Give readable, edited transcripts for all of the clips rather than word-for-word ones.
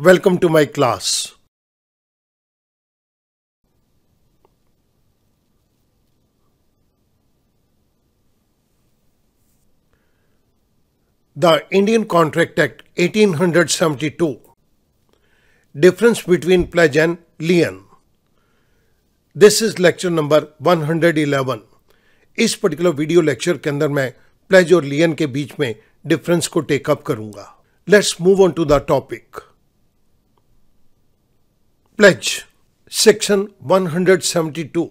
Welcome to my class. The Indian Contract Act 1872. Difference between pledge and lien. This is lecture number 111. इस particular video lecture के अंदर मैं pledge और लियन के बीच में डिफरेंस को टेकअप करूंगा. Let's move on to the topic. Pledge. Section 172.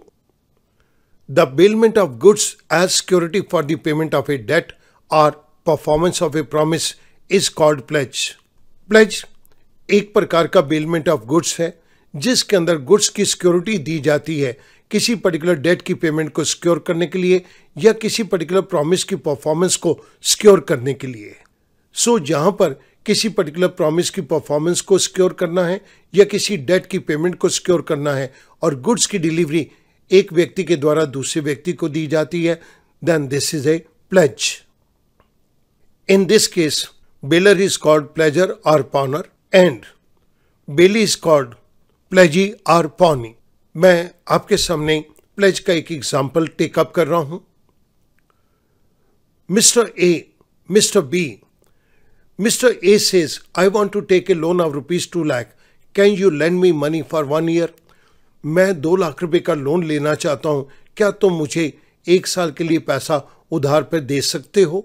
The bailment of goods as security for the payment of a debt or performance of a promise is called pledge. Pledge एक प्रकार का bailment of goods है जिसके अंदर goods की security दी जाती है किसी पर्टिकुलर डेट की पेमेंट को सिक्योर करने के लिए या किसी पर्टिकुलर प्रॉमिस की परफॉर्मेंस को सिक्योर करने के लिए. सो जहां पर किसी पर्टिकुलर प्रॉमिस की परफॉर्मेंस को सिक्योर करना है या किसी डेट की पेमेंट को सिक्योर करना है और गुड्स की डिलीवरी एक व्यक्ति के द्वारा दूसरे व्यक्ति को दी जाती है, then this is a pledge. In this case bailor is called pledger और pawnor and bailee is called pledgee और पॉनी. मैं आपके सामने प्लेज का एक एग्जाम्पल टेकअप कर रहा हूं. Mister A, mister B. Mr. A says, I want to take a loan of rupees 2 lakh. Can you lend me money for 1 year? मैं 2 लाख रुपए का लोन लेना चाहता हूं. क्या तुम मुझे 1 साल के लिए पैसा उधार पर दे सकते हो?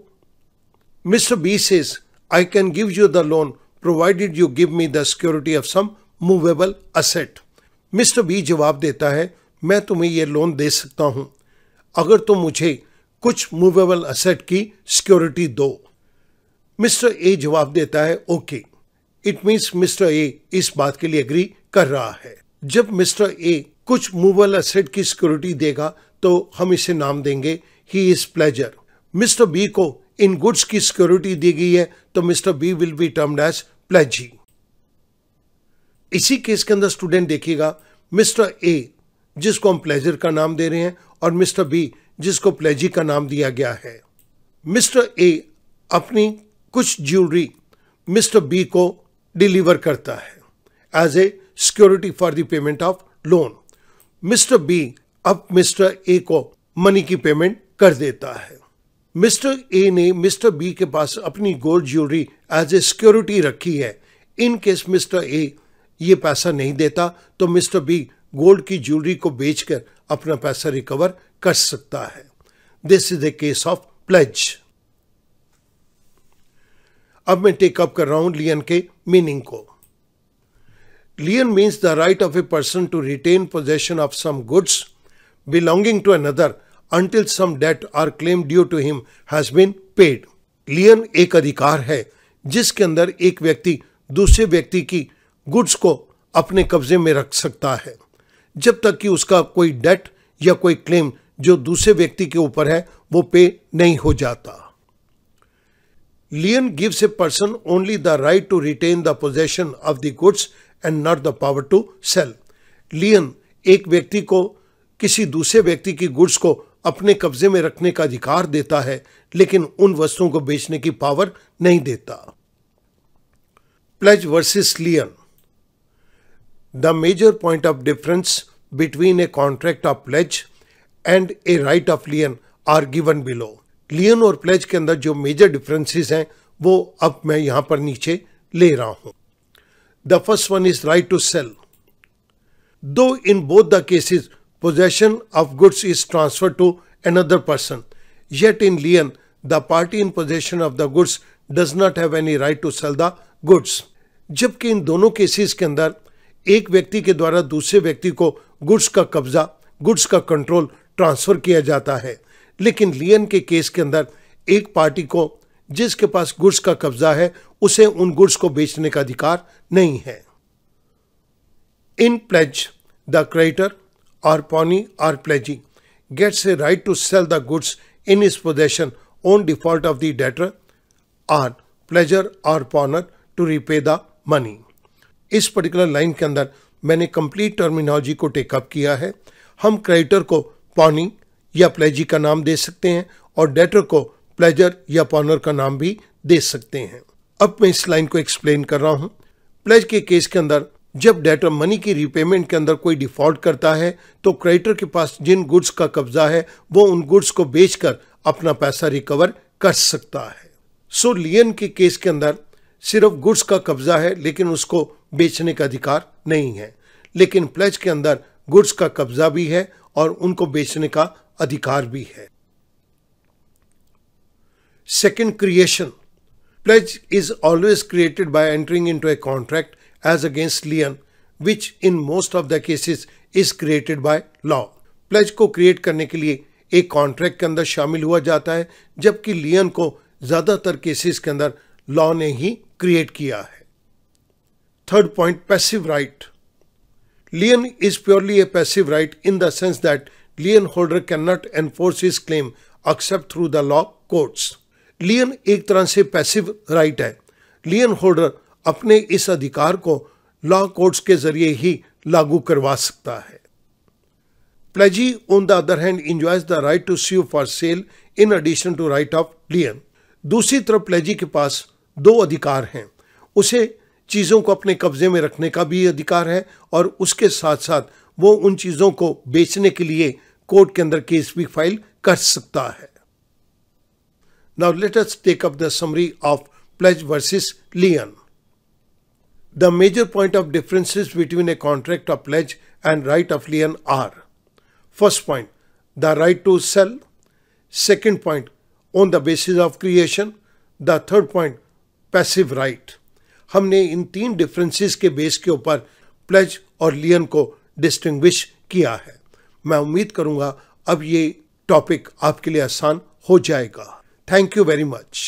Mr. B says, I can give you the loan provided you give me the security of some movable asset. Mr. B जवाब देता है, मैं तुम्हें यह लोन दे सकता हूं अगर तुम मुझे कुछ मूवेबल असेट की सिक्योरिटी दो. मिस्टर ए जवाब देता है okay. It means mister A इस बात के लिए एग्री कर रहा है. जब मिस्टर ए कुछ मूवेबल एसेट की सिक्योरिटी देगा तो हम इसे नाम देंगे he is pledger. Mister B को इन गुड्स की सिक्योरिटी दी गई है तो mister B will be termed as pledgee. इसी केस के अंदर स्टूडेंट देखिएगा, मिस्टर ए जिसको हम प्लेजर का नाम दे रहे हैं और मिस्टर बी जिसको प्लेजी का नाम दिया गया है. मिस्टर ए अपनी कुछ ज्वेलरी मिस्टर बी को डिलीवर करता है as a security for the payment of loan. Mister B अब मिस्टर ए को मनी की पेमेंट कर देता है. मिस्टर ए ने मिस्टर बी के पास अपनी gold jewellery as a security रखी है. इन केस मिस्टर ए ये पैसा नहीं देता तो मिस्टर बी गोल्ड की ज्वेलरी को बेचकर अपना पैसा रिकवर कर सकता है. This is a case of pledge. अब मैं टेकअप कर रहा हूं लियन के मीनिंग को. Lien means the right of a person to retain possession of some goods belonging to another until some debt और claim due to him has been paid. Lien एक अधिकार है जिसके अंदर एक व्यक्ति दूसरे व्यक्ति की गुड्स को अपने कब्जे में रख सकता है जब तक कि उसका कोई डेट या कोई क्लेम जो दूसरे व्यक्ति के ऊपर है वो पे नहीं हो जाता. Lien gives a person only the right to retain the possession of the goods and not the power to sell. Lien एक व्यक्ति को किसी दूसरे व्यक्ति की गुड्स को अपने कब्जे में रखने का अधिकार देता है लेकिन उन वस्तुओं को बेचने की पावर नहीं देता. Pledge versus lien. The major point of difference between a contract of pledge and a right of lien are given below. लियन और प्लेज के अंदर जो मेजर डिफरेंसेस हैं वो अब मैं यहां पर नीचे ले रहा हूं. The first one is right to sell. Though in both the cases possession of goods is transfer to another person, yet in lien the party in possession of the goods does not have any right to sell the goods. जबकि इन दोनों cases के अंदर एक व्यक्ति के द्वारा दूसरे व्यक्ति को गुड्स का कब्जा, गुड्स का कंट्रोल ट्रांसफर किया जाता है, लेकिन लियन के केस के अंदर एक पार्टी को जिसके पास गुड्स का कब्जा है उसे उन गुड्स को बेचने का अधिकार नहीं है. इन प्लेज द क्रेडिटर और पॉनी और pledgee gets a right to sell the goods in his possession on default of the debtor और प्लेजर और pawnor to repay the money. इस पर्टिकुलर लाइन के अंदर मैंने कंप्लीट टर्मिनोलॉजी को take up किया है. हम क्रेडिटर को पॉनी या प्लेजी का नाम दे सकते हैं और डेटर को प्लेजर या पॉनर का नाम भी दे सकते हैं. अब मैं इस लाइन को एक्सप्लेन कर रहा हूं. प्लेज के केस के अंदर जब डेटर मनी की रीपेमेंट के अंदर कोई डिफॉल्ट करता है तो क्रेडिटर के पास जिन गुड्स का कब्जा है वो उन गुड्स को बेचकर अपना पैसा रिकवर कर सकता है। सो लियन के केस के अंदर सिर्फ गुड्स का कब्जा है लेकिन उसको बेचने का अधिकार नहीं है, लेकिन प्लेज के अंदर गुड्स का कब्जा भी है और उनको बेचने का अधिकार भी है। Second, creation. Pledge is always created by entering into a contract as against lien, which in most of the cases is created by law. Pledge को क्रिएट करने के लिए एक कॉन्ट्रैक्ट के अंदर शामिल हुआ जाता है, जबकि लियन को ज़्यादातर केसेस के अंदर लॉ ने ही क्रिएट किया है। Third point, passive right. Lien is purely a passive right in the sense that lien holder cannot enforce his claim except through the law courts. लियन एक तरह से पैसिव राइट है। लियन होल्डर अपने इस अधिकार को लॉ कोर्ट्स के जरिए ही लागू करवा सकता है। Pledgee on the other hand enjoys the right to sue for sale in addition to right of lien. दूसरी तरफ प्लेजी के पास दो अधिकार हैं, उसे चीज़ों को अपने कब्जे में रखने का भी अधिकार है और उसके साथ साथ वो उन चीज़ों को बेचने के लिए कोर्ट के अंदर केस भी फाइल कर सकता है। Now let us take up the summary of pledge versus lien. The major point of differences between a contract of pledge and right of lien are: first point, the right to sell; second point, on the basis of creation; the third point, passive right. हमने इन तीन differences के base के ऊपर pledge और लियन को distinguish किया है। मैं उम्मीद करूंगा अब ये टॉपिक आपके लिए आसान हो जाएगा। Thank you very much.